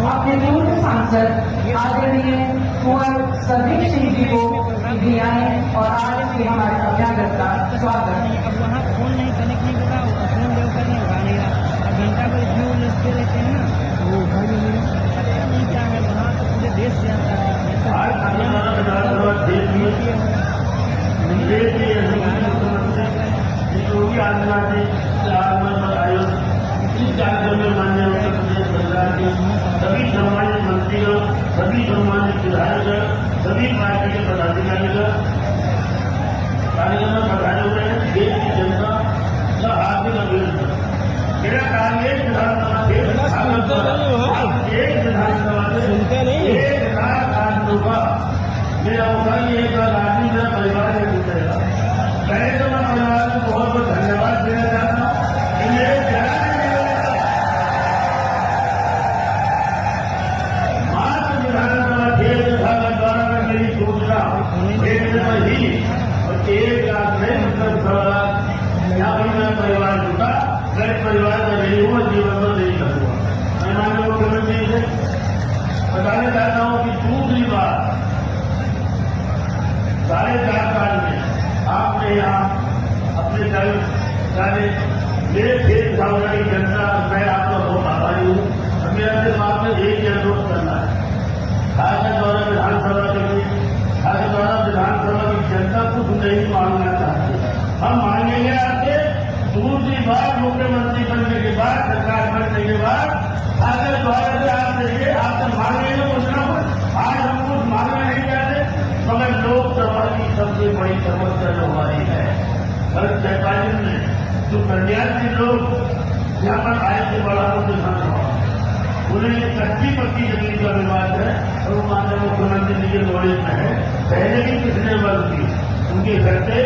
अपने पूर्व सांसद आदरणीय कुंवर सरदीप सिंह जी को भी आए और आज के हमारे अभ्यागत का स्वागत। अब वहाँ फोन नहीं कनेक्ट नहीं कर रहा, फोन देव करने उठा नहीं रहा। अब घंटा को जियो लेते रहते हैं ना, तो वो उठा भी नहीं रहा। पता नहीं क्या है वहाँ, तो पूरे देश जानता है। योगी आदित्यनाथ आयोग इस कार्यक्रम में माननीय उत्तर प्रदेश सरकार के सभी सम्मानित मंत्रियों, सभी सम्मानित विधायक, सभी पार्टी के पदाधिकारीगण कार्यक्रम में पधारे हुए हैं। देश की जनता का हार्दिक अभिनंदन। मेरा कार्य एक विधानसभा से एक विधानसभा से 1 लाख आदमियों का मेरा होगा कि 1 लाख आदमी मेरा परिवार में जुटेगा। पहले तो मैं परिवार को बहुत बहुत धन्यवाद देना चाहता हूँ। मात्र विधानसभा 1 विधानसभा द्वारा मैं मेरी सूचना भेजने पर ही और 1 लाख में मतलब यहाँ पर मेरा परिवार जुटा। मैं परिवार में नहीं हूँ, जीवन में नहीं करूँगा। मैं माननीय मुख्यमंत्री से बताना चाहता हूँ कि दूसरी बार 4.5 साल में आपने यहाँ अपने जाने मेरे खेत भावना की जनता, मैं आपका बहुत आभारी हूँ। मेरा सिर्फ आपने एक ही अनुरोध करना है, खासकर द्वारा विधानसभा के लिए, खासकर द्वारा विधानसभा की जनता कुछ नहीं मांगना चाहती। हम मांगेंगे आपसे दूसरी बार मुख्यमंत्री बनने के बाद, सरकार बनने के बाद खासकर द्वारा से आप देंगे, आपसे मांगेंगे कुछ न कुछ। आज हम कुछ मांगना नहीं चाहते, मगर लोकसभा की सबसे बड़ी समस्या जो हमारी है, कल 47 में जो कल्याण के लोग यहाँ पर आए थे बड़ा मुख्यमंत्री, उन्हें कच्ची पक्की जमीन का विवाद है और वो माननीय मुख्यमंत्री जी के नॉलेज में है। पहले भी किसने बंद की, उनके घर से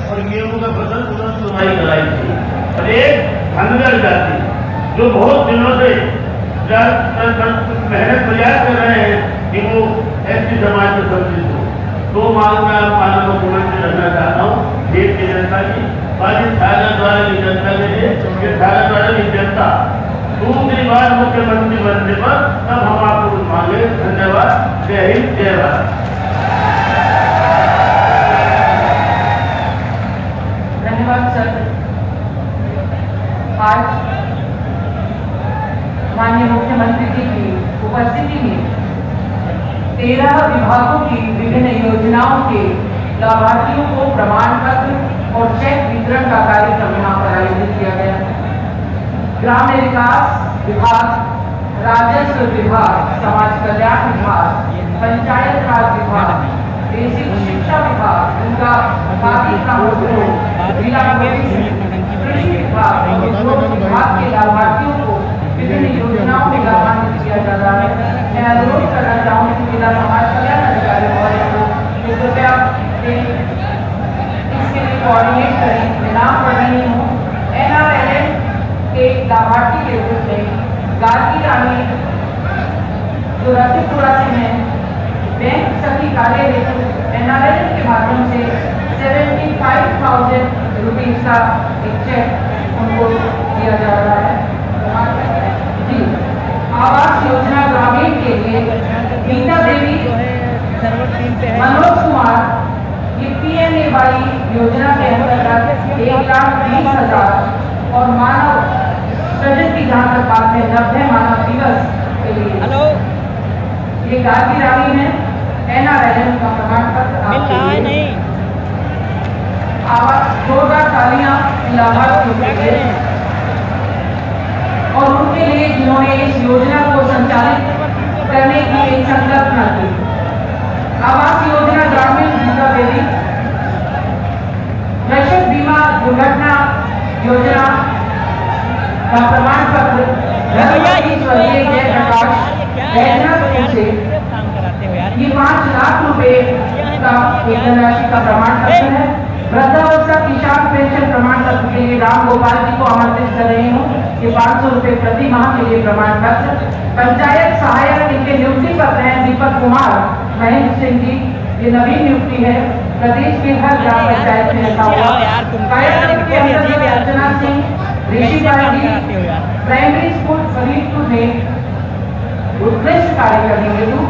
और गेहूं का फसल तुरंत सुनाई कराई थी। और एक धनगर जाति जो बहुत दिनों से मेहनत प्रयास कर रहे हैं कि वो ऐसी समाज में सम्मिलित हो, तो मांग मैं माननीय मुख्यमंत्री रखना चाहता हूँ देश की जनता की, बाकी सागर द्वारा की जनता के लिए, सागर द्वारा की जनता दूसरी बार मुख्यमंत्री बनने पर तब हम आपको कुछ मांगे। धन्यवाद। जय हिंद, जय भारत। धन्यवाद सर। आज माननीय मुख्यमंत्री जी की उपस्थिति में 13 विभागों की विभिन्न योजनाओं के लाभार्थियों को प्रमाण पत्र और चेक वितरण का कार्यक्रम यहाँ पर आयोजित किया गया। ग्राम्य विकास विभाग, राजस्व विभाग, समाज कल्याण विभाग, पंचायत राज विभाग, बेसिक शिक्षा विभाग, उनका बाकी कामों को जिला कृषि विभाग और उद्योग विभाग के लाभार्थियों को विभिन्न योजनाओं में लाभान्वित किया जा रहा है। मैं अनुरोध करना चाहूँगी कि जिला समाज कल्याण अधिकारी महोदय को कृपया इसके लिए कोऑर्डिनेट करें। मैं नाम पढ़ रही हूँ। NRLM के लाभार्थी के रूप में गार्गी रानी जो रतिपुरा से हैं, बैंक सभी कार्य हेतु NRLM के माध्यम से 75,000 रुपीज का एक चेक उनको दिया जा रहा है। जी, आवास योजना ग्रामीण के लिए गीता देवी, मनोज कुमार, ये PMAY योजना के अंतर्गत 1,20,000 और मानव सृजन की जहाँ तक बात है 90 मानव दिवस के लिए ये गार्गी रानी है। NRLM का प्रमाण पत्र नहीं आवाज जोरदार तालियां लाभार्थियों के लिए और उनके लिए जिन्होंने इस योजना को संचालित करने की एक संकल्पना की। आवास योजना ग्रामीण गीता देवी, कृषक बीमा दुर्घटना योजना का प्रमाण पत्र स्वर्गीय जयप्रकाश से ये 5 लाख रुपए का एक धनराशि का प्रमाण पत्र है। वृद्धावस्था किसान पेंशन प्रमाण पत्र के लिए राम गोपाल जी को आमंत्रित कर रही हूँ। ये 500 रुपए प्रति माह के लिए प्रमाण पत्र। पंचायत सहायक इनके नियुक्ति पत्र हैं दीपक कुमार, महेंद्र सिंह जी, ये नवीन नियुक्ति है। प्रदेश के हर ग्राम पंचायत में रखा हुआ। अर्चना सिंह, ऋषि जी, प्राइमरी स्कूल फरीदपुर में उत्कृष्ट कार्य करने हेतु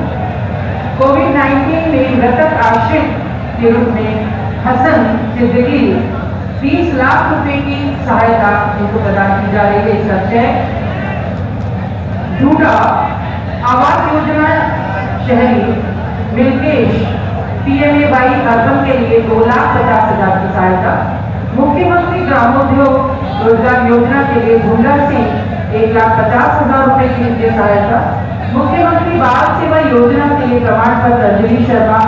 कोविड-19 में मृतक आश्रित के रूप में हसन सिद्दीकी 30 लाख रुपए की सहायता इनको प्रदान की जा रही है। इसका चेक झूठा आवास योजना शहरी मिल्केश PMAY अर्बन के लिए 2,50,000 की सहायता, मुख्यमंत्री ग्रामोद्योग रोजगार योजना के लिए झुंडा सिंह 1,50,000 रुपए की वित्तीय सहायता, मुख्यमंत्री बाल सेवा योजना के लिए प्रमाण पत्र अंजलि शर्मा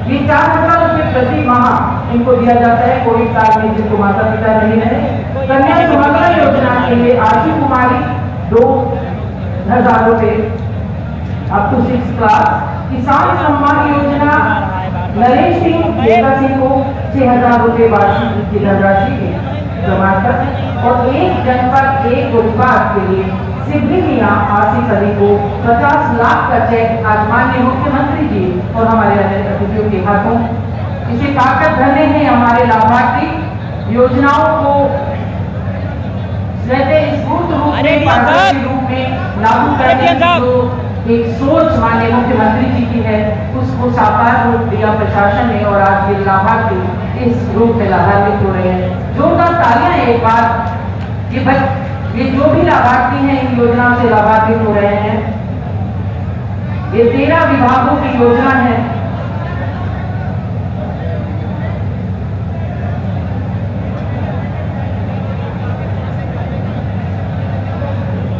ये 4,000 रुपए प्रति माह इनको दिया जाता है कोविड काल में जिनको माता पिता नहीं रहे। कन्या सुमंगला योजना के लिए आशी कुमारी 2,000 रुपए अप टू 6 क्लास, किसान सम्मान योजना नरेश सिंह को 6,000 रुपए वार्षिक की धनराशि प्रमाण पत्र और एक जनपद एक उत्पाद के लिए सिद्धि मियां आसिफ अली को 50 लाख का चेक आज माननीय मुख्यमंत्री जी और हमारे अन्य अतिथियों के हाथों इसे ताकत भरने हैं। हमारे लाभार्थी योजनाओं को स्फूर्त रूप में पारदर्शी रूप में लागू करने की जो एक सोच माननीय मुख्यमंत्री जी की है उसको साकार रूप दिया प्रशासन ने और आज ये लाभार्थी इस रूप में लाभान्वित हो रहे हैं। जोरदार तालियां एक बार ये जो भी लाभार्थी हैं इन योजनाओं से लाभान्वित हो रहे हैं। ये 13 विभागों की योजना है।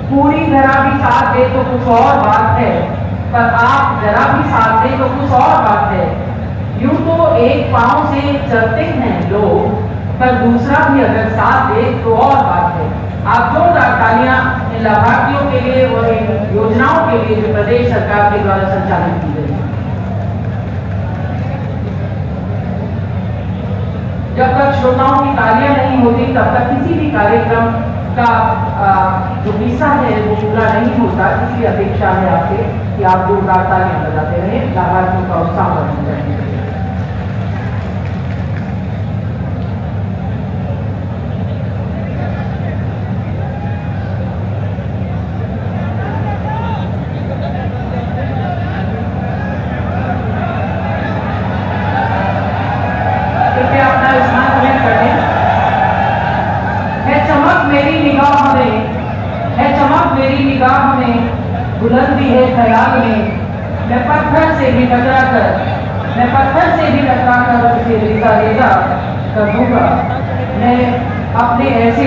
पूरी तरह भी साथ दे तो कुछ और बात है, पर आप जरा भी साथ दे तो कुछ और बात है। यूं तो एक पांव से चलते हैं लोग, पर दूसरा भी अगर साथ दे तो और बात है। आप जोरदार तालियां इन लाभार्थियों के लिए और इन योजनाओं के लिए जो प्रदेश सरकार के द्वारा संचालित की गई है। जब तक श्रोताओं की तालियां नहीं होती तब तक किसी भी कार्यक्रम का जो हिस्सा है वो पूरा नहीं होता। इसलिए अपेक्षा है आपसे कि आप जोरदार तालियां बजाते रहे, लाभार्थियों का उत्साह बढ़ाने चाहिए। बुलंदी है ख्याल में मैं पत्थर से भी टकरा कर उसे रेजा कर दूंगा। मैं अपने ऐसे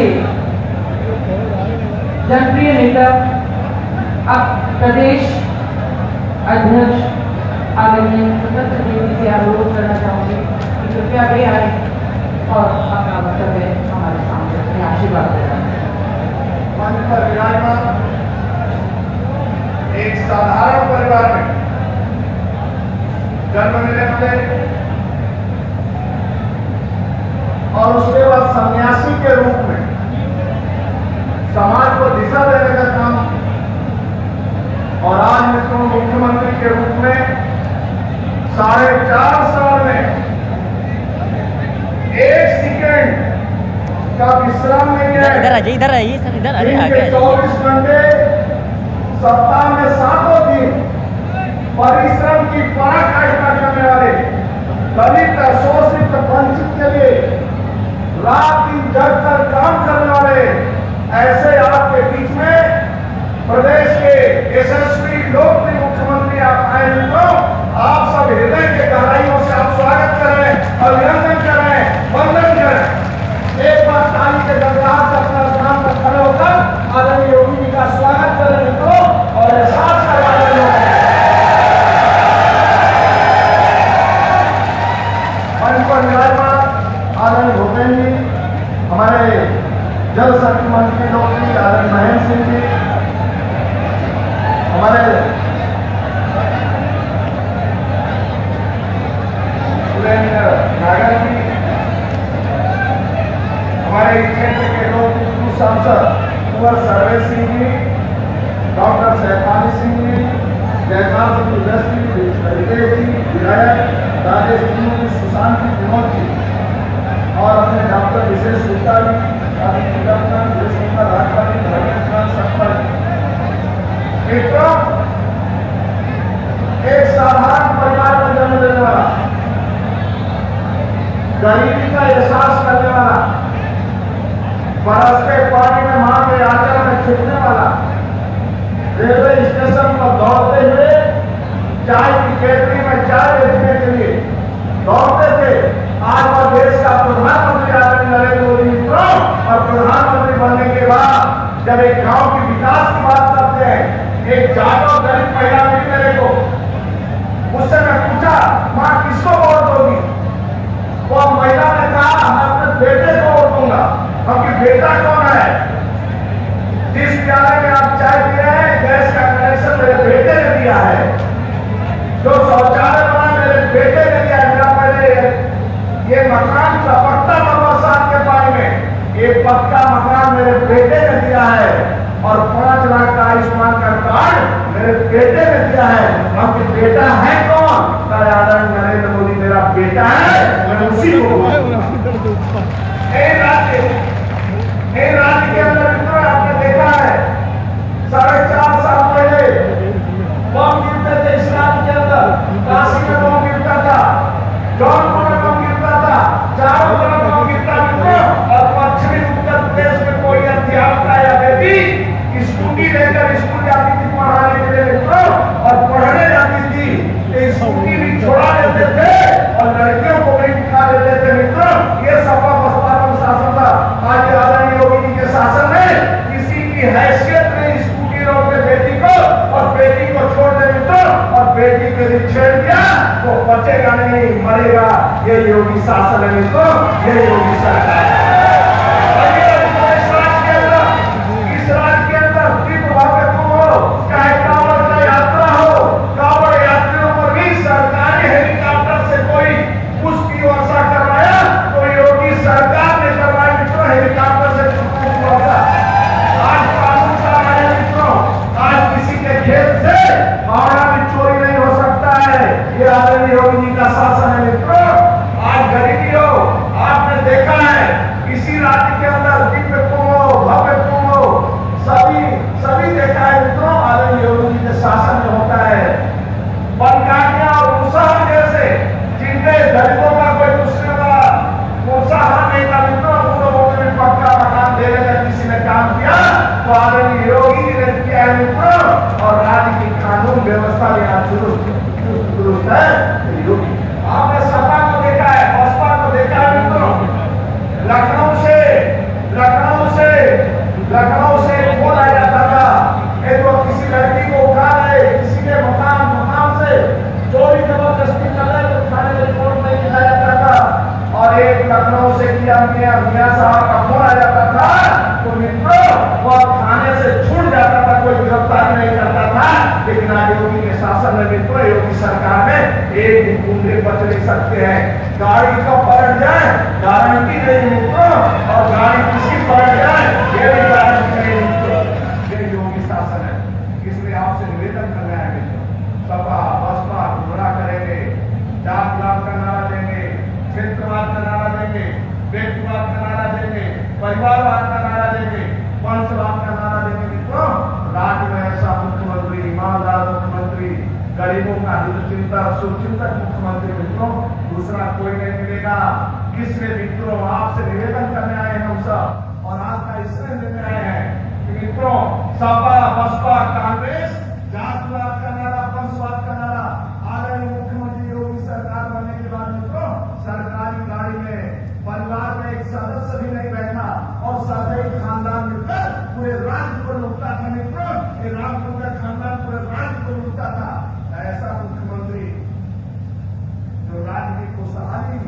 जनप्रिय नेता अब प्रदेश अध्यक्ष आदरणीय स्वतंत्र देव जी से अनुरोध करना चाहूंगी कि कृपया वे आए और अपना वक्तव्य हमारे सामने अपने आशीर्वाद देना। एक साधारण परिवार में जन्म लेने वाले और उसके बाद सन्यासी के रूप में समाज को दिशा देने का काम और आज मित्रों मुख्यमंत्री के रूप में 4.5 साल में 1 सेकंड का विश्राम नहीं है। इधर आइए सर, इधर अरे 24 घंटे सप्ताह में 7 दिन परिश्रम की पराकाष्ठा करने वाले दलित शोषित वंचित के लिए रात दिन जग कर काम करने वाले ऐसे आपके बीच में प्रदेश के यशस्वी लोकप्रिय मुख्यमंत्री आप आए तो आप सब हृदय के गहराइयों से आप स्वागत करें, अभिनंदन करें, वंदन करें। एक बार ताली के गड़गड़ाहट से अपना स्थान पर खड़े होकर आदरणीय योगी जी का स्वागत करें तो और एहसास करवा रहे हैं। मंच पर विराजमान आदरणीय भूपेन्द्र जी, हमारे जल शक्ति मंत्री लोकप्रिय आदरणीय महेंद्र सिंह जी, हमारे सुरेंद्र नागर जी, हमारे क्षेत्र के लोकप्रिय सांसद कुंवर सर्वेश सिंह जी, डॉक्टर सैफानी सिंह जी, जयपाल सिंह इंडस्ट्री रितेश जी, विधायक राजेश जी, सुशांत जी, विनोद जी और अपने डॉक्टर विशेष गुप्ता जी, राजकुमार राजपाली, धर्मेंद्र सत्तर मित्रों जब एक गांव के विकास की बात करते हैं, एक जाटो दलित महिला मिली मेरे को, उससे मैं पूछा मां किसको वोट दोगी? वो महिला ने कहा मैं अपने बेटे को वोट दूंगा। क्योंकि बेटा कौन है? जिस प्याले में आप चाय पी रहे हैं, गैस का कनेक्शन मेरे बेटे ने दिया है, जो शौचालय बना मेरे बेटे ने दिया है। मेरा पहले ये मकान लपकता बरसात के पानी में, ये पक्का मकान मेरे बेटे ने दिया है, और 5 लाख का आयुष्मान का कार्ड मेरे बेटे ने दिया है। आपके बेटा है कौन? आदरणीय नरेंद्र मोदी मेरा बेटा है, मैं उसी को राज्य के अंदर आपने देखा है 4.5 साल पहले बम गिरते थे इस राज्य के अंदर, काशी में बम गिरता था, जौनपुर में बम गिरता था, चारों तरफ बम गिरता था, और पश्चिमी उत्तर प्रदेश में कोई अध्यापिका या बेटी स्कूटी लेकर स्कूल जाती थी पढ़ाने के लिए मित्रों, और पढ़ने जाती थी तो स्कूटी भी छोड़ा देते थे और लड़कियों को भी उठा देते थे मित्रों। ये सपा बसपा का शासन था। आज आदरणीय योगी जी के शासन में किसी की हैसियत नहीं स्कूटी रोक के बेटी को, और बेटी को छोड़ दे मित्रों, और बेटी के लिए छेड़ दिया तो बचेगा नहीं, मरेगा। ये योगी शासन है मित्रों, ये योगी सरकार है। इस राज्य के अंदर दीप भाग्य हो, चाहे कांवड़ का यात्रा हो, कांवड़ यात्रियों पर भी सरकारी हेलीकॉप्टर से कोई पुष्टि वर्षा करवाया तो योगी सरकार ने करवाया मित्रों, हेलीकॉप्टर से पुष्टि वर्षा। आज कानून का है मित्रों, आज किसी के खेत से हावड़ा में चोरी नहीं हो सकता है। ये आदरणीय योगी जी का शासन है मित्रों। आज गरीबी हो, आपने देखा है इसी राज्य के अंदर दिव्य कुंभ हो, भव्य कुंभ हो, सभी देखा है मित्रों, आदरणीय योगी जी के शासन में होता है। बनकानिया और मुसाहर जैसे जिनके दलितों का कोई दूसरे का मुसाहर नहीं था मित्रों, उन लोगों को भी पक्का मकान देने का किसी ने काम किया तो आदरणीय योगी जी ने किया है मित्रों। और राज्य की कानून व्यवस्था यहाँ दुरुस्त है योगी। आपने सपा को देखा है, बसपा को देखा है मित्रों, लखनऊ से फोन आ जाता था, एक तो किसी लड़की को उठा रहे, किसी के मकान से चोरी जबरदस्ती कर रहे तो थाने में रिपोर्ट नहीं दिखाया जाता था। और एक लखनऊ से किया मियां साहब का फोन आ जाता था तो मित्रों वो थाने से छूट जाता था, कोई गिरफ्तारी नहीं करता था। लेकिन आज योगी के शासन में मित्रों, योगी सरकार में एक भी गुंडे बच नहीं सकते हैं। गाड़ी का पलट जाए गारंटी नहीं मित्रों, और गाड़ी किसी पलट जाए ये भी गारंटी नहीं मित्रों। ये योगी शासन है। इसलिए आपसे निवेदन कर रहे हैं मित्रों, सपा बसपा गुमराह करेंगे, जातवाद का नारा देंगे, क्षेत्रवाद का नारा देंगे, व्यक्तिवाद का नारा देंगे, परिवारवाद का नारा देंगे, वंशवाद का नारा देंगे मित्रों। राज्य में ऐसा मुख्यमंत्री, ईमानदार मुख्यमंत्री, गरीबों का हितचिंतक सुचिंतक मुख्यमंत्री मित्रों दूसरा कोई नहीं मिलेगा। इसलिए मित्रों आपसे निवेदन करने आए हम सब, और आज का इसलिए लेने आए हैं कि मित्रों सपा बसपा कांग्रेस जातवाद का नारा, वंशवाद का नारा, आदरणीय मुख्यमंत्री योगी सरकार बनने के बाद मित्रों सरकारी गाड़ी में परिवार में एक सदस्य भी नहीं बैठा, और सदैव खानदान मिलकर पूरे राज्य को लूटता था मित्रों। ये रामपुर का खानदान पूरे राज्य को लूटता था। ऐसा मुख्यमंत्री जो राज्य की खुशहाली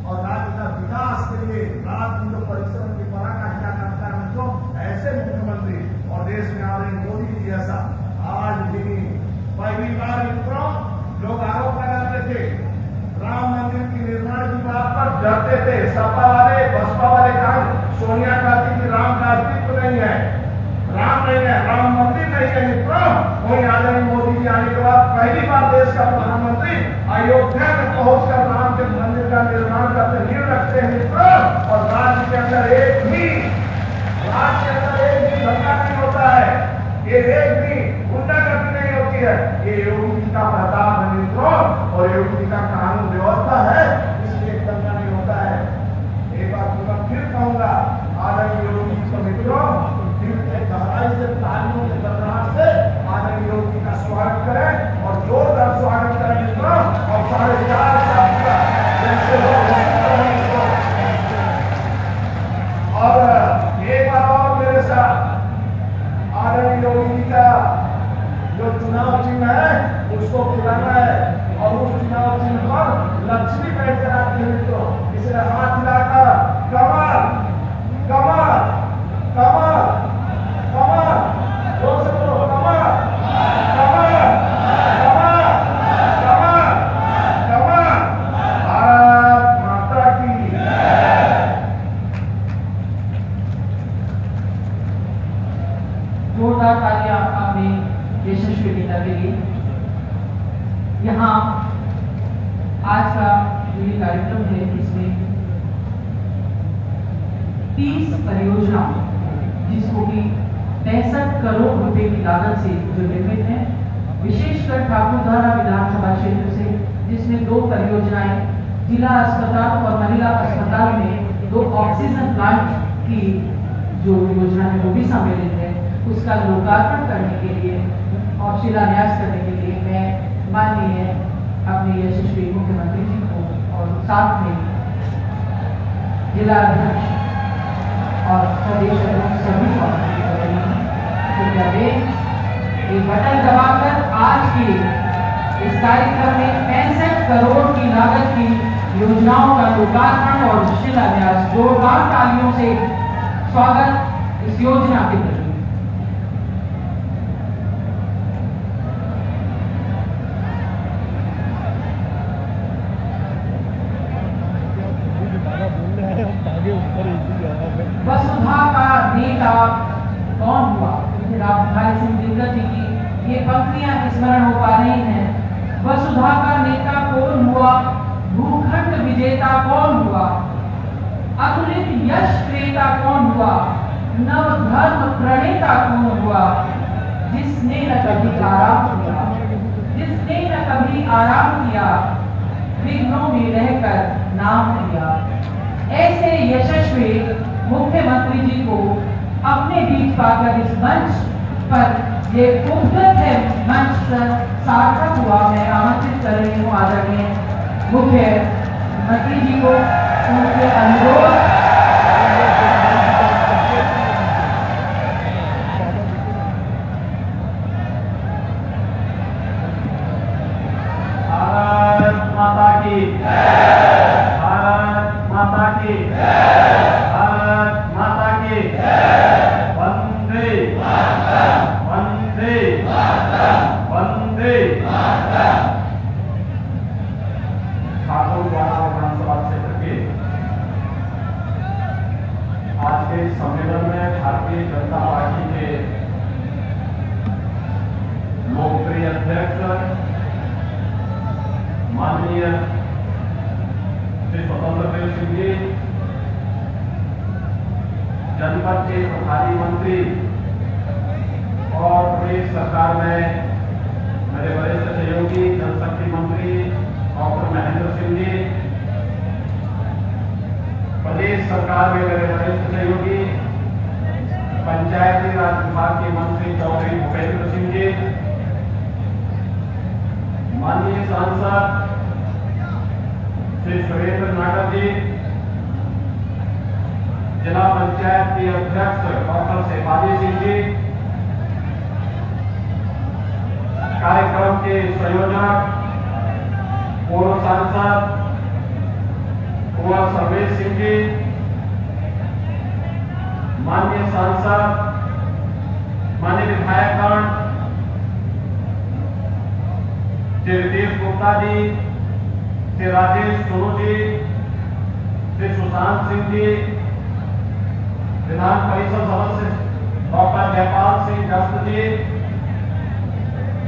और राज्य का विकास के लिए रात दिन परिश्रम की पराकाष्ठा करता है मित्रों, ऐसे मुख्यमंत्री और देश में आदरणीय मोदी जी जैसा आज भी पहली बार मित्रों लोग आरोप लगाते थे राम मंदिर की निर्माण की बात पर डरते थे। सपा वाले बसपा वाले काम सोनिया गांधी की राम का अस्तित्व नहीं है, राम नहीं है, राम मंदिर नहीं है मित्रों। वही आदरणीय मोदी जी आने के बाद पहली बार देश का प्रधानमंत्री अयोध्या में पहुंचकर राम के मंदिर का निर्माण करते नींव रखते हैं मित्रों। और राज्य के अंदर एक भी धंधा नहीं होता है, ये एक भी गुंडागर्दी नहीं होती है। ये योगी जी का प्रताप है मित्रों, और योगी जी का कानून व्यवस्था है, इसलिए दंगा नहीं होता है। एक बार मैं फिर कहूंगा आदरणीय योगी जी को मित्रों गहराई से तालियों के गड़गड़ाहट से आदरणीय योगी का स्वागत करें, और जोरदार स्वागत करें मित्रों। और 4.5 साल का जैसे और एक बार और मेरे साथ का जो चुनाव चिन्ह है उसको खिलाना है और उस चुनाव चिन्ह पर लक्ष्मी बैठ कर आती है मित्रों। इसलिए हाथ हिलाकर कमल कमल कमल कमल जोर से बोलो कमल कमल कमल कमल कमल भारत माता की जोरदार तालियां अपने यशस्वी नेता के लिए। यहाँ आज का जो ये कार्यक्रम है इसमें 30 परियोजना जिसको कि 65 करोड़ रुपए की लागत से जो निर्मित है, विशेषकर ठाकुरधारा विधानसभा क्षेत्र से, जिसमें 2 परियोजनाएं जिला अस्पताल और महिला अस्पताल में 2 ऑक्सीजन प्लांट की जो योजना है वो भी सम्मिलित है। उसका लोकार्पण करने के लिए और शिलान्यास करने के लिए मैं माननीय अपने यशस्वी मुख्यमंत्री जी को और साथ में जिला अध्यक्ष और प्रदेश अध्यक्ष सभी को एक बटन दबाकर आज के इस कार्यक्रम में 65 करोड़ की लागत की योजनाओं का लोकार्पण और शिलान्यास। जोरदार तालियों से स्वागत इस योजना के प्रति। वसुधा का नेता कौन हुआ? भाई सिंह दिग्गज जी की ये पंक्तियां स्मरण हो पा रही हैं। वसुधा का नेता कौन हुआ? भूखंड विजेता कौन हुआ? अतुलित यश क्रेता कौन हुआ? नव धर्म प्रणेता कौन हुआ? जिसने न कभी आराम किया, जिसने न कभी आराम किया, विघ्नों में रहकर नाम लिया। ऐसे यशस्वी मुख्यमंत्री जी को अपने बीच पाकर इस मंच पर ये उपलब्ध है मंच सार्थक हुआ। मैं आमंत्रित कर रही हूँ आदरणीय मुख्यमंत्री जी को उनके अनुरोध भारत माता की भारत माता की भारत माता की वंदे वंदे वंदे ठाकुरद्वारा विधानसभा क्षेत्र के आज के सम्मेलन में भारतीय जनता पार्टी के लोकप्रिय अध्यक्ष माननीय श्री स्वतंत्र देव सिंह जी, जनपद के प्रभारी मंत्री और प्रदेश सरकार में मेरे वरिष्ठ सहयोगी जनशक्ति मंत्री डॉक्टर महेंद्र सिंह जी, प्रदेश सरकार में मेरे वरिष्ठ सहयोगी पंचायती राज विभाग के मंत्री चौधरी भूपेंद्र सिंह जी, माननीय सांसद श्री सुरेंद्र नागर जी, जिला पंचायत के अध्यक्ष डॉक्टर शेफाली सिंह जी, कार्यक्रम के संयोजक पूर्व सांसद कुंवर सर्वेश सिंह जी, माननीय सांसद माननीय विधायकगण श्री रितेश गुप्ता जी, श्री राजेश सोनू जी, श्री सुशांत सिंह जी, विधान परिषद सदस्य डॉक्टर जयपाल सिंह जस्त जी,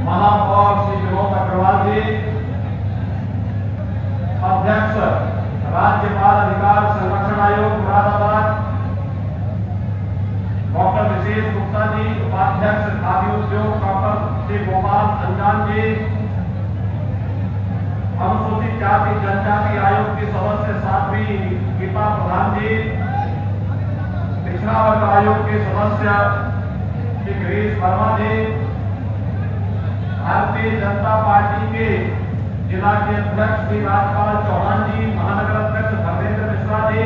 महापौर श्री विनोद अग्रवाल जी, अध्यक्ष राज्य बाल अधिकार संरक्षण आयोग मुरादाबाद डॉक्टर विशेष गुप्ता जी, उपाध्यक्ष खादी उद्योग डॉक्टर श्री गोपाल अंजान जी, अनुसूचित जाति जनजाति आयोग की सदस्य साध्वी गीता प्रधान जी, पिछड़ा वर्ग आयोग के सदस्य श्री गिरीश वर्मा जी, भारतीय जनता पार्टी के जिला के अध्यक्ष श्री राजपाल चौहान जी, महानगर अध्यक्ष धर्मेंद्र मिश्रा जी,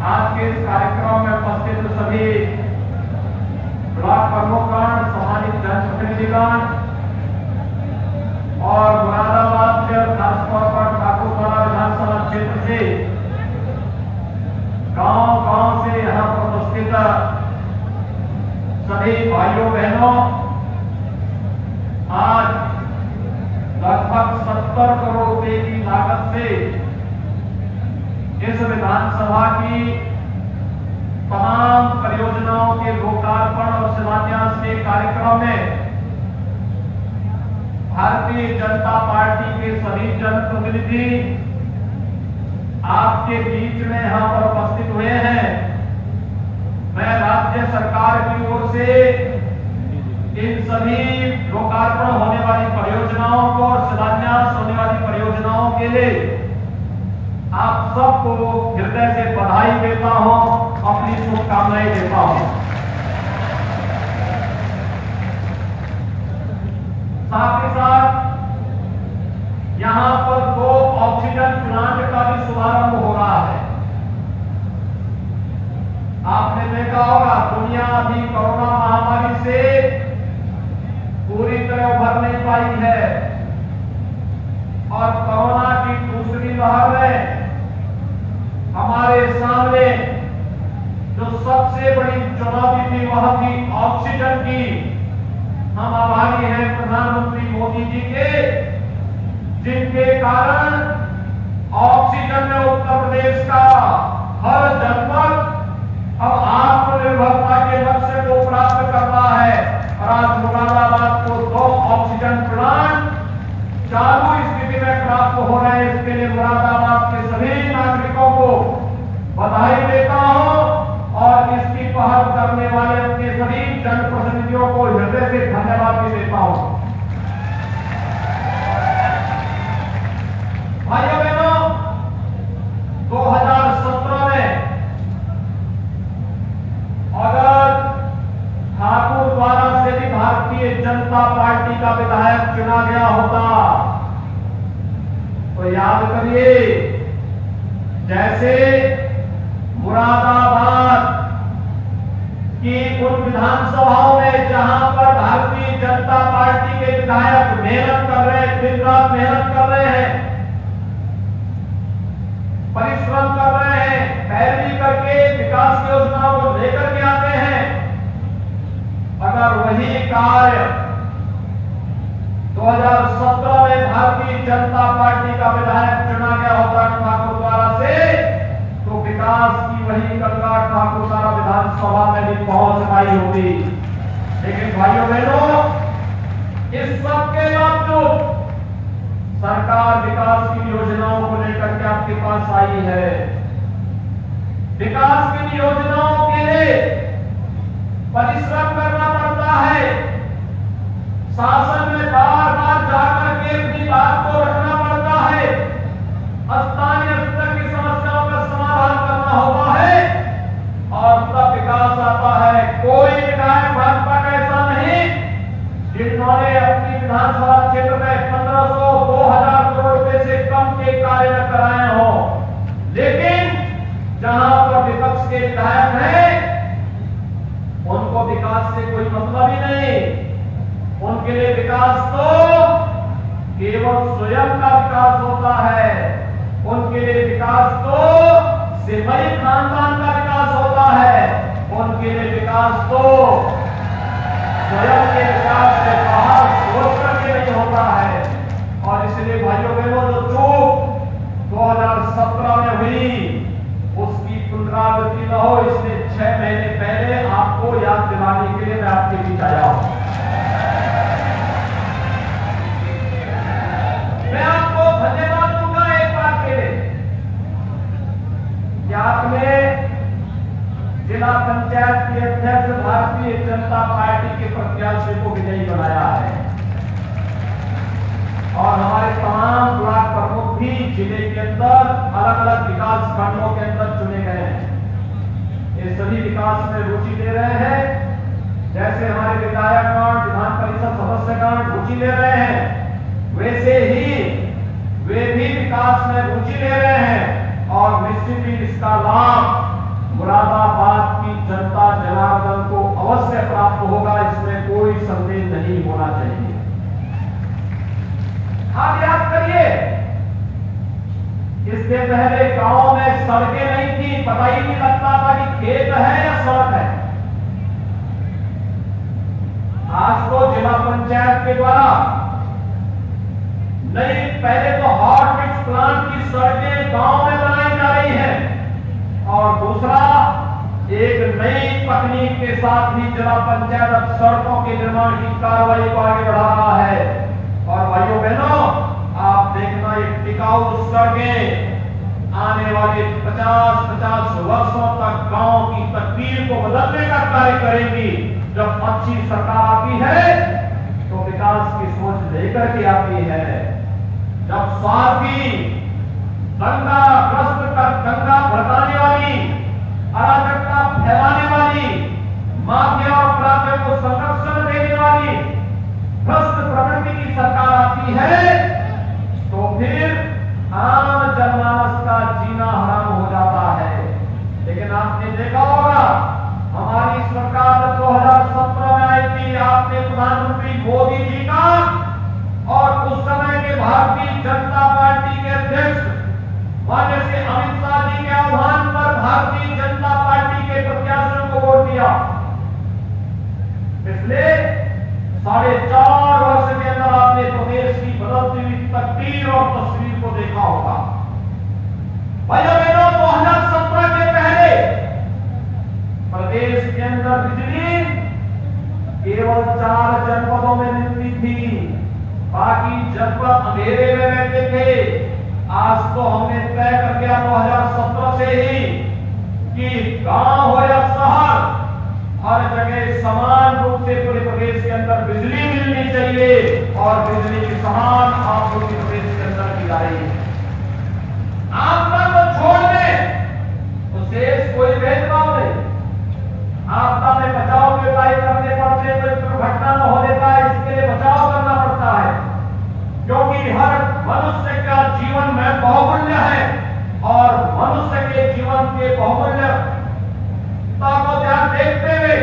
आज के इस कार्यक्रम में उपस्थित सभी जनप्रतिनिधिगण और मुरादाबाद से खासतौर पर ठाकुरद्वारा विधानसभा क्षेत्र से गांव-गांव से यहाँ पर उपस्थित सभी भाइयों बहनों, आज लगभग 70 करोड़ रुपए की लागत से इस विधानसभा की तमाम परियोजनाओं के लोकार्पण और शिलान्यास के कार्यक्रम में भारतीय जनता पार्टी के सभी जनप्रतिनिधि आपके बीच में यहां पर उपस्थित हुए हैं। मैं राज्य सरकार की ओर से इन सभी लोकार्पण होने वाली परियोजनाओं को और शिलान्यास होने वाली परियोजनाओं के लिए आप सबको हृदय से बधाई देता हूं, अपनी शुभकामनाएं देता हूं। साथ ही साथ यहां पर 2 ऑक्सीजन प्लांट का भी शुभारंभ हो रहा है। आपने देखा होगा, दुनिया अभी कोरोना महामारी से पूरी तरह उभर नहीं पाई है और कोरोना की दूसरी लहर में हमारे सामने जो सबसे बड़ी चुनौती थी वह थी ऑक्सीजन की। हम आभारी हैं प्रधानमंत्री मोदी जी के, जिनके कारण ऑक्सीजन में उत्तर प्रदेश का हर जनपद अब आत्मनिर्भरता के लक्ष्य को प्राप्त करता है। और आज मुरादाबाद को 2 ऑक्सीजन प्लांट चालू स्थिति में प्राप्त हो रहे हैं। इसके लिए मुरादाबाद के सभी नागरिकों को बधाई देता हूं और इसकी पहल करने वाले अपने सभी जनप्रतिनिधियों को हृदय से धन्यवाद भी देता हूं। भाइयों बहनों, 2017 में अगर ठाकुर द्वारा से भी भारतीय जनता पार्टी का विधायक चुना गया होता तो याद करिए, जैसे मुरादाबाद की उन विधानसभाओं में जहां पर भारतीय जनता पार्टी के विधायक मेहनत कर रहे हैं, दिन रात मेहनत कर रहे हैं, परिश्रम कर रहे हैं, पैरवी करके विकास योजनाओं को लेकर के आते हैं, अगर वही कार्य 2017 में भारतीय जनता पार्टी का विधायक चुना गया होता ठाकुर द्वारा से, तो विकास की वही गंगा ठाकुर द्वारा विधानसभा में भी पहुंच पाई होती। लेकिन भाइयों बहनों, इस सब के बावजूद सरकार विकास की योजनाओं को लेकर के आपके पास आई है। विकास की योजनाओं के लिए परिश्रम करना पड़ता है, शासन में बार बार जाकर के अपनी बात को रखना पड़ता है, स्थानीय स्तर की समस्याओं का समाधान करना होता है और तब विकास आता है। कोई विधायक भाजपा का ऐसा नहीं जिन्होंने अपनी विधानसभा क्षेत्र में 1500-2000 करोड़ रुपए से कम के कार्य न कराए हो। लेकिन जहां पर विपक्ष के विधायक हैं, उनको विकास से कोई मतलब ही नहीं। उनके लिए विकास तो केवल स्वयं का विकास होता है। उनके लिए विकास तो सिमरी खानदान का विकास होता है। उनके लिए विकास तो स्वयं के विकास से बाहर सोच करके नहीं होता है। और इसलिए भाइयों बहनों, जो चूक 2017 में हुई उसकी पुनरावृत्ति न हो, इसलिए 6 महीने पहले आपको याद दिलाने के लिए मैं आपके बीच आया हूं। मैं आपको धन्यवाद दूंगा एक बात के लिए कि आपने जिला पंचायत के अध्यक्ष भारतीय जनता पार्टी के प्रत्याशी को विजयी बनाया है और हमारे तमाम ब्लॉक प्रमुख भी जिले के अंदर अलग अलग विकास खंडों के अंदर चुने गए हैं। ये सभी विकास में रुचि ले रहे हैं। जैसे हमारे विधायकगण, विधान परिषद सदस्यगण रुचि ले रहे हैं, वैसे ही वे भी विकास में रुचि ले रहे हैं और निश्चित ही इसका लाभ मुरादाबाद की जनता जनार्दन को अवश्य प्राप्त होगा, इसमें कोई संदेह नहीं। सड़कें नहीं थी, पता ही नहीं लगता था कि खेत है या सड़क है। आज तो जिला पंचायत के द्वारा नई, पहले तो हॉट मिक्स प्लांट की सड़कें गांव में बनाई जा रही हैं और दूसरा एक नई तकनीक के साथ ही जिला पंचायत अब सड़कों के निर्माण की कार्रवाई को आगे बढ़ा रहा है। और भाइयों बहनों, आप देखना ये टिकाऊ सड़कें आने वाले 50 वर्षों तक गांव की तकदीर को बदलने का कार्य करेंगी। जब अच्छी सरकार आती है तो विकास की सोच लेकर के आती है। जब स्वार्थी दंगाग्रस्त कर दंगा भड़काने वाली, अराजकता फैलाने वाली, माफिया और अपराधियों को संरक्षण देने वाली भ्रष्ट प्रवृत्ति की सरकार आती है तो फिर आम जनमानस का जीना हराम हो जाता है। लेकिन आपने देखा होगा हमारी सरकार जब 2017 में आई थी, आपने प्रधानमंत्री मोदी जी का और उस समय के भारतीय जनता पार्टी के अध्यक्ष माननीय श्री अमित शाह जी के आह्वान पर भारतीय जनता पार्टी के प्रत्याशियों को वोट दिया। पिछले 4.5 वर्ष के अंदर आपने प्रदेश की बदलती हुई तकदीर और तस्वीर को देखा होगा। भाइयों बहनों, 2017 के पहले प्रदेश के अंदर बिजली केवल 4 जनपदों में मिलती थी, बाकी जनपद अंधेरे में रहते थे। आज तो हमने तय कर दिया 2017 से ही कि गांव हो या शहर, हर जगह समान रूप से पूरे प्रदेश के अंदर बिजली मिलनी चाहिए और बिजली की समान आपूर्ति प्रदेश के अंदर की जा रही है। आपदा को छोड़ दें तो शेष कोई भेदभाव नहीं। आपदा में बचाव के उपाय करने पड़ते तो दुर्घटना न होने पाए, इसके लिए बचाव करना पड़ता है, क्योंकि हर मनुष्य का जीवन में बहुमूल्य है और मनुष्य के जीवन के बहुमूल्यता को ध्यान देखते हुए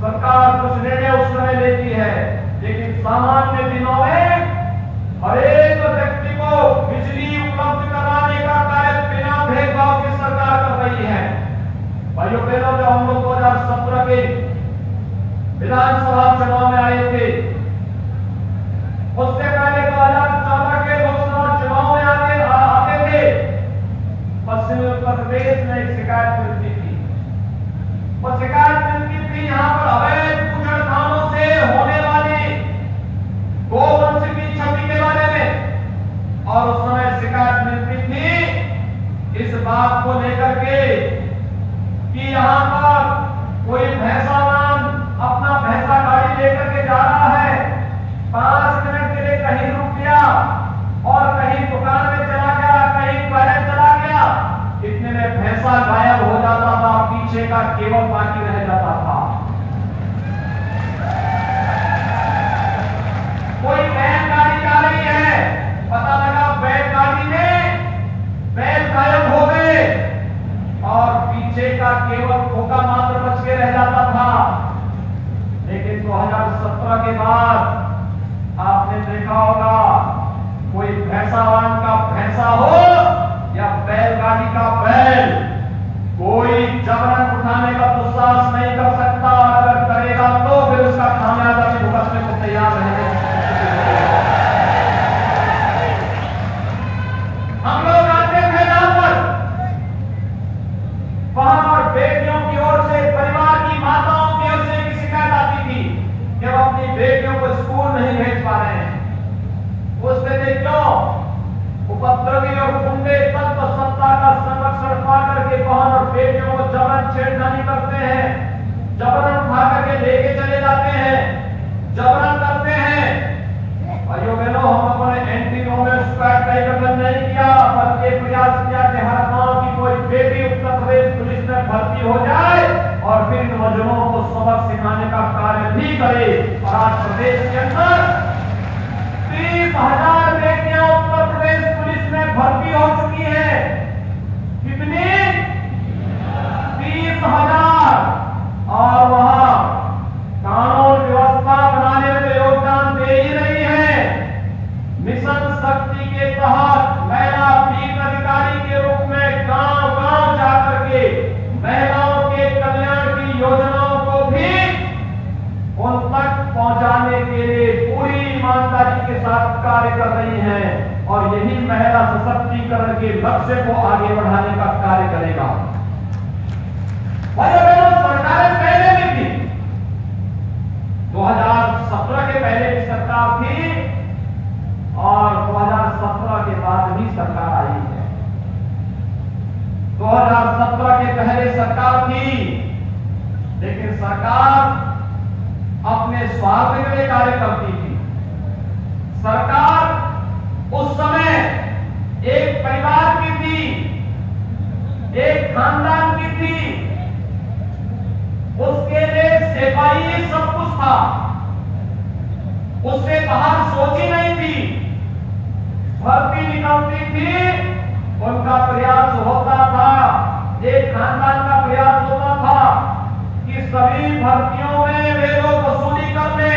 सरकार कुछ निर्णय उस समय लेती है। लेकिन सामान्य दिनों में हर एक व्यक्ति को बिजली उपलब्ध कराने का कार्य बिना भेदभाव की सरकार कर रही है। भाइयों बहनों, जब हम लोग 2017 के विधानसभा चुनाव में आए थे, उससे पहले 2014 के लोकसभा चुनाव में आते थे, पश्चिमी उत्तर प्रदेश में एक शिकायत मिलती थी। वो शिकायत मिलती थी यहाँ पर अवैध कुचल कामों से होने वाली गोवंश की क्षति के बारे में, और उस समय शिकायत मिलती थी इस बात को लेकर के कि यहाँ पर कोई भैंसावान अपना भैंसा गाड़ी लेकर के जा रहा है, 5 मिनट के लिए कहीं रुक गया और कहीं दुकान में चला गया, कहीं टॉयलेट चला गया, इतने में भैंसा गायब हो जाता था, पीछे का केवल बाकी रह जाता था। कोई बैलगाड़ी जा रही है, पता लगा बैलगाड़ी में बैल गायब हो गए और पीछे का केवल खोखा मात्र बच के रह जाता था। लेकिन 2017 के बाद आपने देखा होगा कोई भैंसावान का भैंसा हो या बैलगाड़ी का बैल, कोई जबरन उठाने का दुस्साहस नहीं कर सकता। अगर करेगा तो फिर उसका खामियाजा भी भुगतने को तैयार रहेगा। हम लोग आते थे यहाँ पर, वहां पर बेटियों की ओर से, परिवार की माताओं की ओर से की शिकायत आती थी कि वो अपनी बेटियों को स्कूल नहीं भेज पा रहे हैं। पूछते थे क्यों? उपद्रवी और गुंडे तत्व सत्ता का संरक्षण पा करके बहन और बेटियों को जबरन छेड़खानी करते हैं, जबरन उठा करके लेके चले जाते हैं, जबरन करते हैं। भाइयों बहनों, हम लोगों ने एंटी रोमेंस एक्ट का गठन नहीं किया, बल्कि प्रयास किया कि हर गांव की कोई बेटी उत्तर प्रदेश पुलिस में भर्ती हो जाए और फिर नौजवानों को सबक सिखाने का कार्य भी करे। और आज प्रदेश के अंदर 30,000 बेटियां उत्तर प्रदेश पुलिस में भर्ती हो चुकी है। कितनी? 30,000। और वहां कानून व्यवस्था बनाने में तो योगदान दे ही रही है। मिशन शक्ति के तहत महिला पीठ अधिकारी के रूप में गांव के साथ कार्य कर रही हैं और यही महिला सशक्तिकरण के लक्ष्य को आगे बढ़ाने का कार्य करेगा। सरकारें पहले भी थी, 2017 के पहले भी सरकार थी और 2017 के बाद भी सरकार आई है। 2017 के पहले सरकार थी, लेकिन सरकार अपने स्वार्थ के लिए कार्य करती थी। सरकार उस समय एक परिवार की थी, एक खानदान की थी, उसके लिए सिपाही सब कुछ था, उससे बाहर सोची नहीं थी। भर्ती निकलती थी, उनका प्रयास होता था, एक खानदान का प्रयास होता था कि सभी भर्तियों में वे लोग वसूली कर ले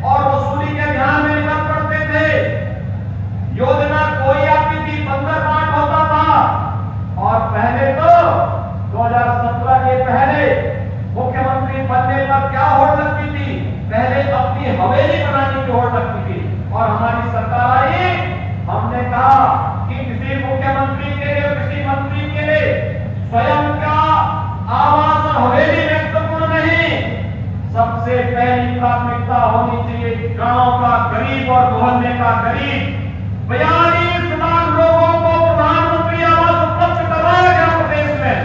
और वसूली के ध्यान में निकल पड़ते थे। योजना कोई आती थी, बंदर बांट होता था। और पहले तो 2017 के पहले मुख्यमंत्री बनने पर क्या होड़ लगती थी, पहले अपनी हवेली बनाने की होड़ लगती थी। और हमारी सरकार आई, हमने कहा कि किसी मुख्यमंत्री के लिए, किसी मंत्री के लिए स्वयं का आवास और हवेली महत्वपूर्ण नहीं, सबसे पहली प्राथमिकता होनी चाहिए गांव का गरीब और मोहल्ले का गरीब। 42 लाख लोगों को प्रधानमंत्री आवास उपलब्ध करवाया गया प्रदेश में।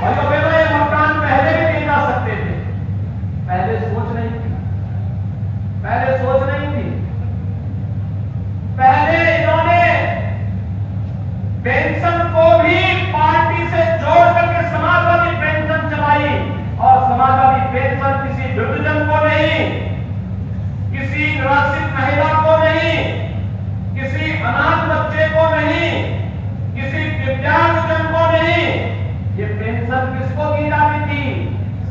भाइयों बहनों, ये मकान पहले भी नहीं जा सकते थे, पहले सोच नहीं थी, पहले सोच नहीं थी। पहले इन्होंने पेंशन को भी पार्टी से जोड़ करके समाजवादी पेंशन चलाई और समाजवादी पेंशन किसी वृद्धजन को नहीं, किसी निराश्रित महिला को नहीं, किसी अनाथ बच्चे को नहीं, किसी दिव्यांगजन को नहीं, ये पेंशन किसको दी जाती थी?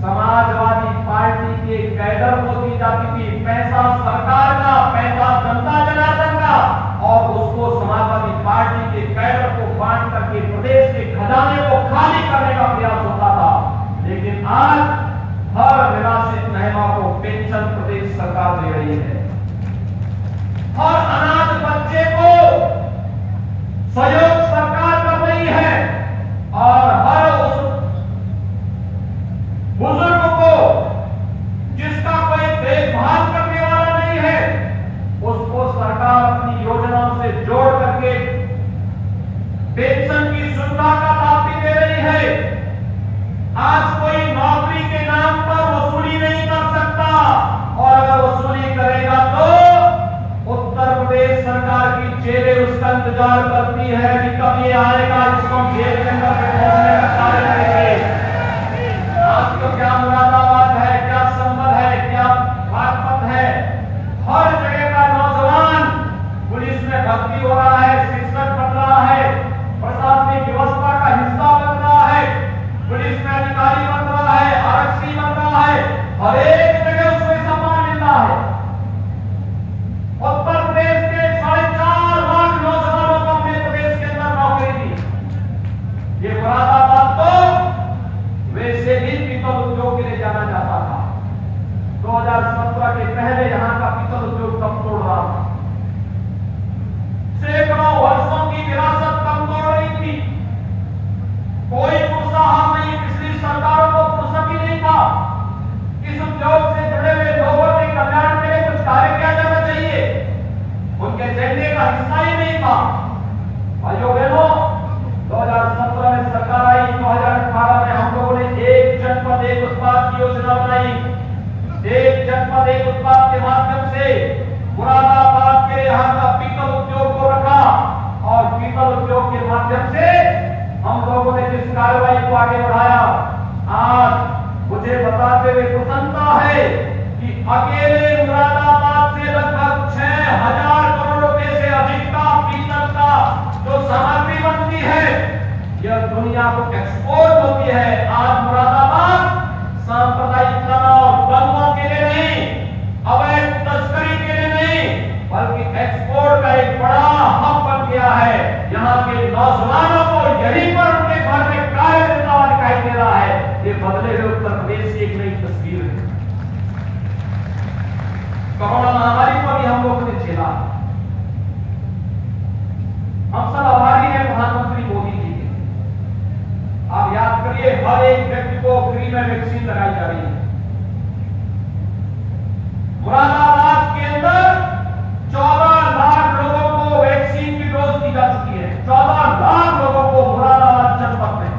समाजवादी पार्टी के कैडर को दी जाती थी। पैसा सरकार का, पैसा जनता जनार्दन का, और उसको समाजवादी पार्टी के कैडर को बांट करके प्रदेश के खजाने को खाली करने का प्रयास होता था। लेकिन आज हर निराश्रित महिला को पेंशन प्रदेश सरकार दे रही है, हर अनाथ बच्चे को सहयोग सरकार कर रही है, और हर उस बुजुर्ग को जिसका कोई देखभाल करने वाला नहीं है, उसको सरकार अपनी योजनाओं से जोड़ करके पेंशन की सुविधा का लाभ भी दे रही है। आज कोई नौकरी के नाम पर वसूली नहीं कर सकता, और अगर वसूली करेगा तो उत्तर प्रदेश सरकार की जेलें उसका इंतजार करती है कि कब ये आएगा, जिसको जेल के अंदर पहुंचने का कार्य करेंगे। आज तो क्या मुरादाबाद है, क्या संभल है, क्या बागपत है, हर जगह का नौजवान पुलिस में भर्ती हो रहा है, शिक्षक बन रहा है, प्रशासनिक व्यवस्था का हिस्सा बन रहा है, पुलिस में अधिकारी बन रहा है, आरक्षी बन रहा है, हर एक जगह उसको सम्मान मिल रहा है। उत्तर प्रदेश के 4.5 लाख नौजवानों को अपने प्रदेश के अंदर नौकरी दी। ये मुरादाबाद तो वैसे भी पीतल उद्योग के लिए जाना जाता था। 2017 के पहले यहां का पीतल उद्योग कमजोर रहा था, सैकड़ों वर्षों की विरासत कमजोर रही थी, कोई प्रोत्साहन नहीं, पिछली सरकारों को फुर्सत ही नहीं था। इस उद्योग से जुड़े हुए लोगों के कल्याण के लिए कुछ कार्य किया जाना चाहिए, उनके एजेंडे का हिस्सा ही नहीं था। भाइयों बहनों, 2017 में सरकार आई, 2018 में हम लोगों ने एक जनपद एक उत्पाद की योजना बनाई। एक जनपद एक उत्पाद के माध्यम से मुरादाबाद के यहाँ का पीतल उद्योग को रखा, और पीतल उद्योग के माध्यम से हम लोगों ने जिस कार्रवाई को आगे बढ़ाया, आज मुझे बताते हुए प्रसन्नता है कि अकेले मुरादाबाद से लगभग 6,000 करोड़ रुपए से अधिक का पीतल का जो सामग्री बनती है, यह दुनिया को एक्सपोर्ट होती है। आज मुरादाबाद सांप्रदायिक तनाव दंगों के लिए नहीं, अवैध तस्करी के लिए नहीं, बल्कि एक्सपोर्ट का एक बड़ा हब बन गया है। यहाँ के नौजवानों को यहीं पर उनके घर में कार्य करता हुआ दिखाई दे रहा है। ये बदले हुए उत्तर प्रदेश की एक नई तस्वीर है। कोरोना महामारी को भी हम लोग में वैक्सीन लगाई जा रही है। मुरादाबाद के अंदर 14 लाख लोगों को वैक्सीन की डोज दी जा चुकी है। 14 लाख लोगों को मुरादाबाद जनपद में।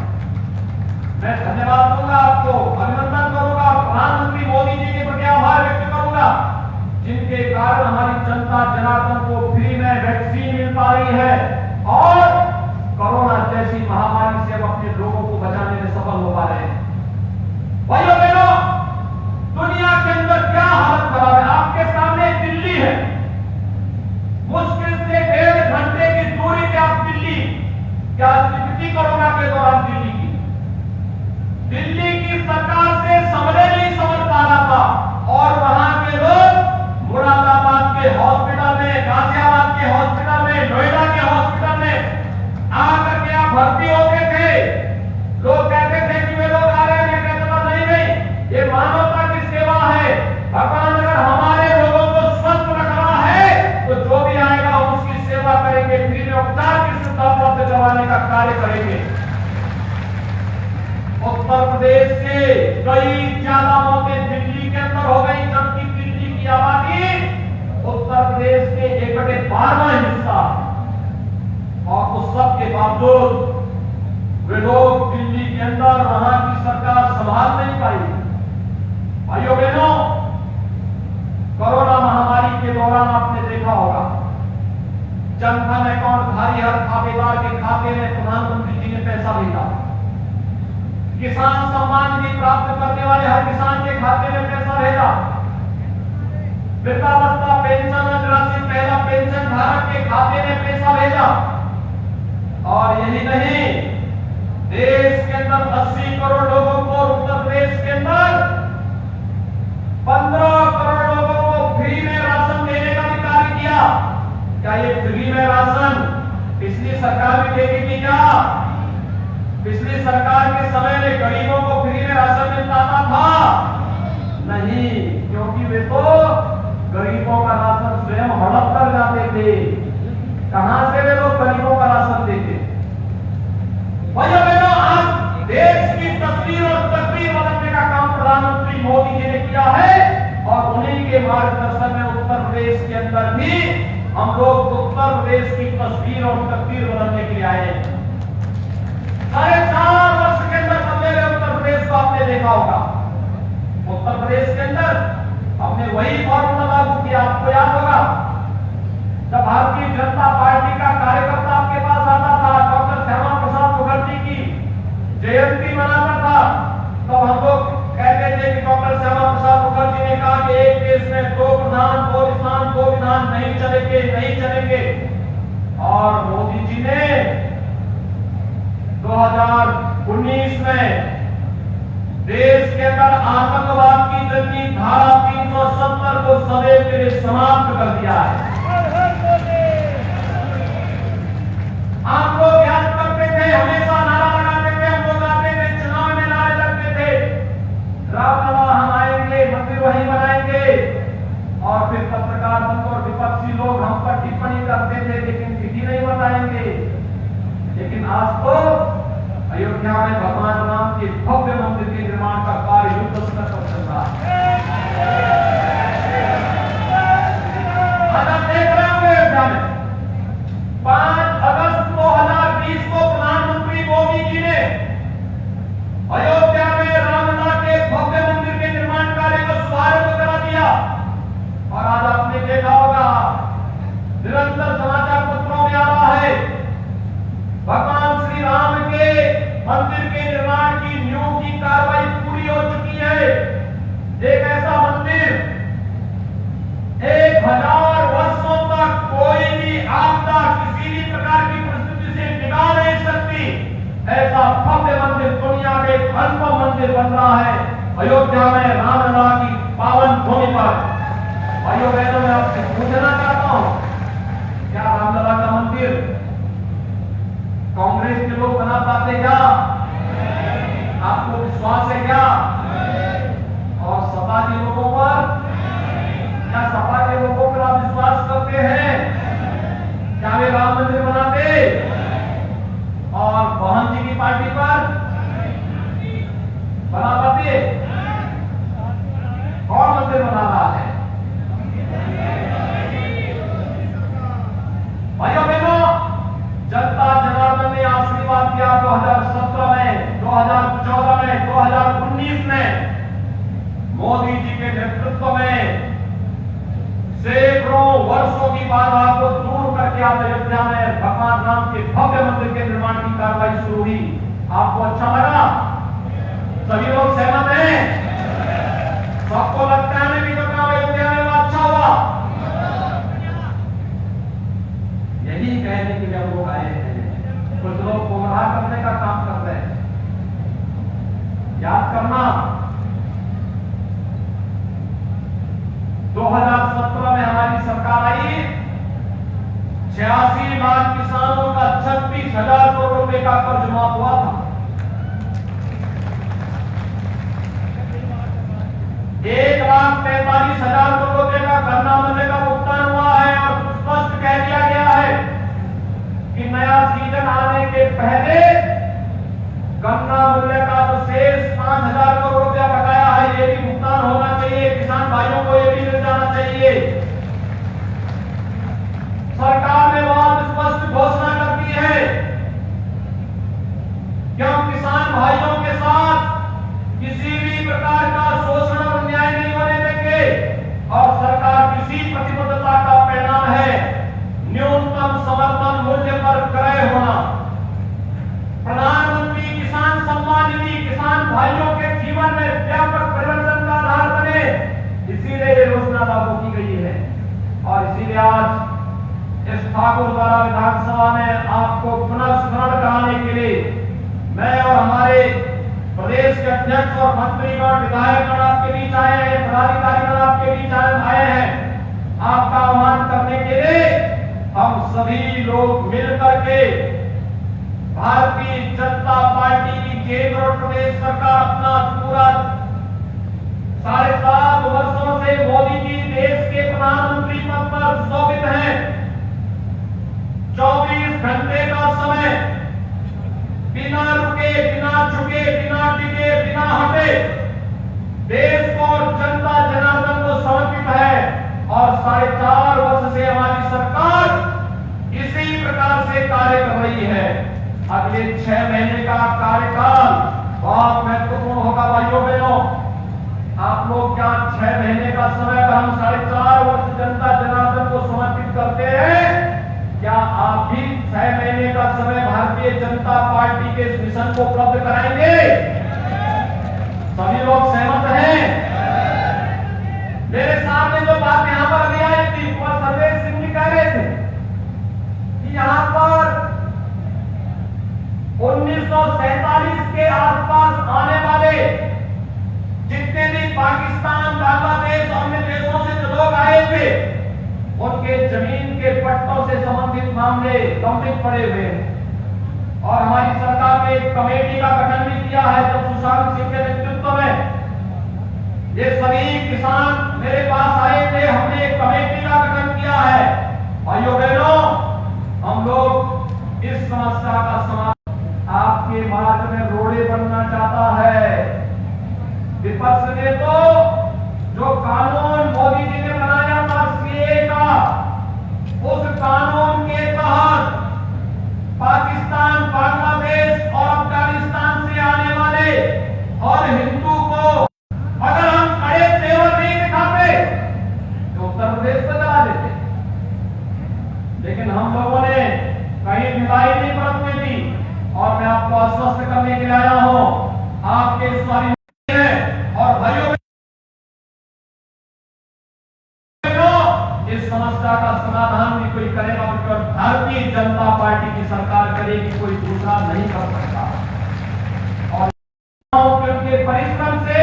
मैं धन्यवाद दूंगा, आपको अभिनंदन करूंगा, प्रधानमंत्री मोदी जी के प्रति आभार व्यक्त करूंगा, जिनके कारण हमारी जनता जनार्दन को फ्री में वैक्सीन मिल पा रही है और कोरोना जैसी महामारी से हम अपने लोगों को बचाने में सफल हो पा रहे हैं। भाइयों बहनों, दुनिया के अंदर क्या हालत खराब है। आपके सामने दिल्ली है, मुश्किल से 1.5 घंटे की दूरी पे आप दिल्ली, क्या स्थिति कोरोना के दौरान दिल्ली की सरकार से समझे नहीं समझ पा रहा था और वहां के लोग मुरादाबाद के हॉस्पिटल में, गाजियाबाद के हॉस्पिटल में, नोएडा के हॉस्पिटल में आकर के आप भर्ती होते थे। लोग कहते थे कि वे लोग आ रहे हैं, मैं कहता था नहीं नहीं, ये मानवता की सेवा है। भगवान अगर हमारे लोगों को स्वस्थ रख रहा है तो जो भी आएगा हम उसकी सेवा करेंगे, फ्री में उपचार की सुविधा उपलब्ध करवाने का कार्य करेंगे। उत्तर प्रदेश के कई ज्यादा मौतें दिल्ली के अंदर हो गई, जबकि दिल्ली की आबादी उत्तर प्रदेश के 1/12 हिस्सा, और उस सब के बावजूद वे लोग दिल्ली के अंदर वहां की सरकार संभाल नहीं पाई। भाइयों बहनों, कोरोना महामारी के दौरान आपने देखा होगा, जनधन अकाउंट धारी हर खातेदार के खाते में प्रधानमंत्री जी ने पैसा भेजा। किसान सम्मान निधि प्राप्त करने वाले हर किसान के खाते में पैसा भेजा। वृद्धावस्था पेंशन राशि पहला पेंशन धारक के खाते में पैसा भेजा। और यही नहीं, देश के अंदर 80 करोड़ लोगों को, उत्तर प्रदेश के अंदर 15 करोड़ लोगों को फ्री में राशन देने का भी कार्य किया। क्या ये फ्री में राशन पिछली सरकार भी देती थी क्या? पिछली सरकार के समय में गरीबों को फ्री में राशन मिलता था? नहीं, क्योंकि वे तो गरीबों का राशन स्वयं हड़प कर जाते थे। कहां से वे लोग गरीबों का राशन देते? भाइयों बहनों, आज देश की तस्वीर और तकदीर बदलने का काम प्रधानमंत्री मोदी जी ने किया है और उन्हीं के मार्गदर्शन में उत्तर प्रदेश के अंदर भी हम लोग उत्तर प्रदेश की तस्वीर और तकदीर बदलने के लिए आए हैं। 4.5 वर्ष के अंदर बदले हुए उत्तर प्रदेश को आपने देखा होगा। उत्तर प्रदेश के अंदर हमने वही फॉर्मूला लागू किया। आपको याद होगा, जब भारतीय जनता पार्टी का कार्यकर्ता आपके पास आता था, डॉक्टर श्यामा प्रसाद मुखर्जी की जयंती मनाता था, तब हम लोग कहते थे कि डॉक्टर श्यामा प्रसाद मुखर्जी ने कहा कि एक देश में 2 प्रधान, 2 किसान, 2 विधान नहीं चलेंगे, नहीं चलेंगे। और मोदी जी ने 2019 में देश के अंदर आतंकवाद की दंगी धारा 370 को सदैव के लिए समाप्त कर दिया है। आप लोग याद करते थे, हमेशा नारा लगाते थे, हम लोग आते थे, चुनाव में नारे लगते थे, रामलला हम आएंगे, मंदिर वहीं बनाएंगे। और फिर पत्रकार बंधु और विपक्षी लोग हम पर टिप्पणी करते थे, लेकिन तिथि नहीं बताएंगे। लेकिन आज तो अयोध्या में भगवान राम के भव्य मंदिर के निर्माण का कार्य युद्ध स्तर पर चल रहा है। आज आप देख रहे होंगे अयोध्या में 5 अगस्त 2020 को प्रधानमंत्री मोदी जी ने अयोध्या में रामलला के भव्य मंदिर के निर्माण कार्य का शुभारंभ करा दिया। और आज आपने देखा होगा, निरंतर समाचार पत्रों में आ रहा है, भगवान श्री राम के मंदिर के निर्माण की नींव की कार्रवाई पूरी हो चुकी है। एक ऐसा मंदिर 1000 वर्षों तक कोई भी आपदा, किसी भी प्रकार की परिस्थिति से टिका नहीं सकती। ऐसा भव्य मंदिर, दुनिया के एक अनुपम मंदिर बन रहा है अयोध्या में रामलला की पावन भूमि पर। भाइयों बहनों, मैं आपसे पूछना चाहता हूं, क्या रामलला का मंदिर कांग्रेस के लोग बना पाते क्या? आपको विश्वास है क्या? और सपा के लोगों पर, क्या सपा के लोगों पर आप विश्वास करते हैं? क्या वे राम मंदिर बनाते? और बहन जी की पार्टी पर बना पाते? मोदी जी के नेतृत्व में सैकड़ों वर्षों की बाधा को दूर करके आज अयोध्या में भगवान राम के भव्य मंदिर के निर्माण की कार्रवाई शुरू हुई। आपको अच्छा लगा? सभी लोग सहमत हैं? सबको लगता है कि अयोध्या में अच्छा हुआ? यही कहने के लिए हम लोग आए हैं। कुछ लोग गुमराह करने का काम कर रहे हैं। याद करना 2017 में हमारी सरकार आई, 86 लाख किसानों का 36,000 करोड़ रुपए का कर्ज माफ हुआ था। 1,43,000 करोड़ रुपए का गन्ना मूल्य का भुगतान हुआ है और स्पष्ट कह दिया गया है कि नया सीजन आने के पहले गन्ना मूल्य का तो शेष 5,000 करोड़ रुपया बकाया है, ये भी भुगतान होना चाहिए। किसान भाइयों को ये भी मिल जाना चाहिए। सरकार ने बहुत स्पष्ट घोषणा कर दी है कि हम किसान भाइयों के साथ किसी भी प्रकार का शोषण और अन्याय नहीं होने देंगे और सरकार किसी प्रतिबद्धता का परिणाम है न्यूनतम समर्थन मूल्य पर क्रय होना। प्रधानमंत्री किसान सम्मान निधि किसान भाइयों के जीवन में व्यापक परिवर्तन का आधार बने, इसीलिए ये योजना लागू की गई है। और इसीलिए आज इस ठाकुर द्वारा विधानसभा में आपको पुनः स्मरण कराने के लिए मैं और हमारे प्रदेश के अध्यक्ष और मंत्रीगण विधायकगण आपके बीच आए हैं, पदाधिकारीगण आपके बीच आए हैं। आपका आह्वान करने के लिए हम सभी लोग मिलकर के भारतीय जनता पार्टी की केंद्र और प्रदेश सरकार अपना पूरा 7.5 वर्षों से मोदी जी देश के प्रधानमंत्री पद पर सुशोभित हैं। 24 घंटे का समय बिना रुके, बिना झुके, बिना टिके, बिना हटे देश को और जनता जनार्दन को समर्पित है। और 4.5 वर्ष से हमारी सरकार इसी प्रकार से कार्य कर रही है। अगले 6 महीने का कार्यकाल बहुत महत्वपूर्ण होगा भाइयों बहनों। आप लोग क्या 6 महीने का समय अगर हम 4.5 वर्ष जनता जनार्दन को समर्पित करते हैं, क्या आप भी 6 महीने का समय भारतीय जनता पार्टी के इस मिशन को उपलब्ध कराएंगे? सभी लोग सहमत हैं? मेरे सामने जो बात यहां पर अभी आई थी वह सर्वेश सिंह जी कह रहे थे कि यहां पर 1947 के आसपास आने वाले जितने भी पाकिस्तान, बांग्लादेश और अन्य देशों से जो लोग आए थे उनके जमीन के पट्टों से संबंधित मामले लंबित पड़े हुए हैं। और हमारी सरकार ने एक कमेटी का गठन भी किया है। जब सुशांत सिंह के नेतृत्व में ये सभी किसान मेरे पास आए थे, हमने एक कमेटी का गठन किया है। भाइयों बहनों, हम लोग इस समस्या का समाधान आपके मार्ग में रोड़े बनना चाहता है। विपक्ष ने तो जो कानून मोदी जी ने बनाया था सीए का, उस कानून के तहत पाकिस्तान, बांग्लादेश और अफगानिस्तान से आने वाले और हिंदू को अगर हम कड़े तेवर नहीं दिखाते तो उत्तर प्रदेश पर चला देते। लेकिन हम लोगों ने कहीं ढिलाई नहीं बरतने दी और मैं आपको आश्वस्त करने के लिए आया हूं, आपके स्वामी है। और भाइयों इस समस्या का समाधान भी कोई करेगा तो भारतीय जनता पार्टी की सरकार करेगी, कोई दूसरा नहीं कर सकता। और उनके परिश्रम से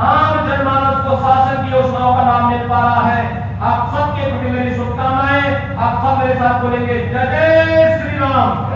आम जनमानस को शासन की योजनाओं का लाभ मिल पा रहा है। आप सबके प्रति मेरी शुभकामनाएं। आप सब मेरे साथ बोलेंगे जय जय श्री राम।